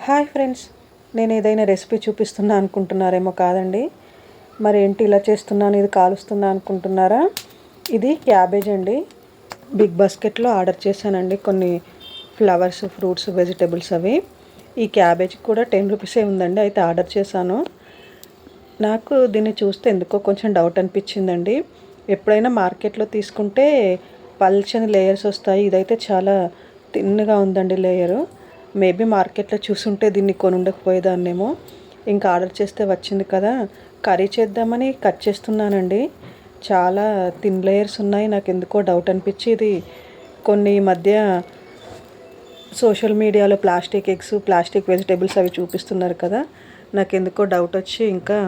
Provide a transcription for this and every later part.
Hi friends, నేను ఏదైనా recipe చూపిస్తున్నా అనుకుంటున్నారేమో. కాదండి, మరి ఏంటి ఇలా చేస్తున్నాను, ఇది కాలుస్తున్నా అనుకుంటున్నారా? ఇది క్యాబేజ్ అండి. బిగ్ బాస్కెట్లో ఆర్డర్ చేశానండి కొన్ని ఫ్లవర్స్, ఫ్రూట్స్, వెజిటేబుల్స్ అవి. ఈ క్యాబేజ్ కూడా 10 రూపీసే ఉందండి. అయితే ఆర్డర్ చేశాను. నాకు దీన్ని చూస్తే ఎందుకో కొంచెం డౌట్ అనిపించిందండి. ఎప్పుడైనా మార్కెట్లో తీసుకుంటే పల్చని లేయర్స్ వస్తాయి. ఇదైతే చాలా తిన్నగా ఉందండి లేయరు. మేబీ మార్కెట్లో చూసుంటే దీన్ని కొని ఉండకపోయేదాన్నేమో. ఇంకా ఆర్డర్ చేస్తే వచ్చింది కదా, కర్రీ చేద్దామని కట్ చేస్తున్నానండి. చాలా థిన్ లేయర్స్ ఉన్నాయి. నాకు ఎందుకో డౌట్ అనిపించి ఇది కొన్ని మధ్య సోషల్ మీడియాలో ప్లాస్టిక్ ఎగ్స్, ప్లాస్టిక్ వెజిటేబుల్స్ అవి చూపిస్తున్నారు కదా, నాకు ఎందుకో డౌట్ వచ్చి ఇంకా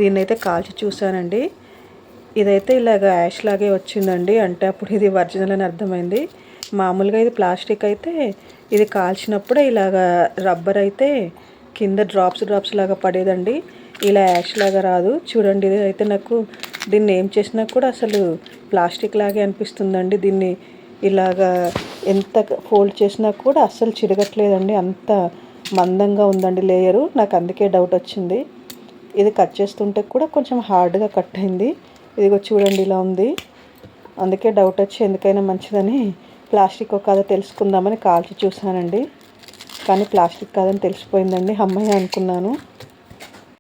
దీన్నైతే కాల్చి చూశానండి. ఇదైతే ఇలాగ యాష్ లాగే వచ్చిందండి. అంటే అప్పుడు ఇది ఒరిజినల్ అని అర్థమైంది. మామూలుగా ఇది ప్లాస్టిక్ అయితే ఇది కాల్చినప్పుడే ఇలాగ రబ్బర్ అయితే కింద డ్రాప్స్ లాగా పడేదండి. ఇలా యాష్ లాగా రాదు. చూడండి, ఇది అయితే నాకు దీన్ని ఏం చేసినా కూడా అసలు ప్లాస్టిక్ లాగే అనిపిస్తుందండి. దీన్ని ఇలాగా ఎంత ఫోల్డ్ చేసినా కూడా అస్సలు చిరగట్లేదండి. అంత మందంగా ఉందండి లేయరు. నాకు అందుకే డౌట్ వచ్చింది. ఇది కట్ చేస్తుంటే కూడా కొంచెం హార్డ్గా కట్ అయింది. ఇదిగో చూడండి, ఇలా ఉంది. అందుకే డౌట్ వచ్చి ఎందుకైనా మంచిదని ప్లాస్టిక్ కాదో తెలుసుకుందామని కాల్చి చూసానండి. కానీ ప్లాస్టిక్ కాదని తెలిసిపోయిందండి. అమ్మాయి అనుకున్నాను.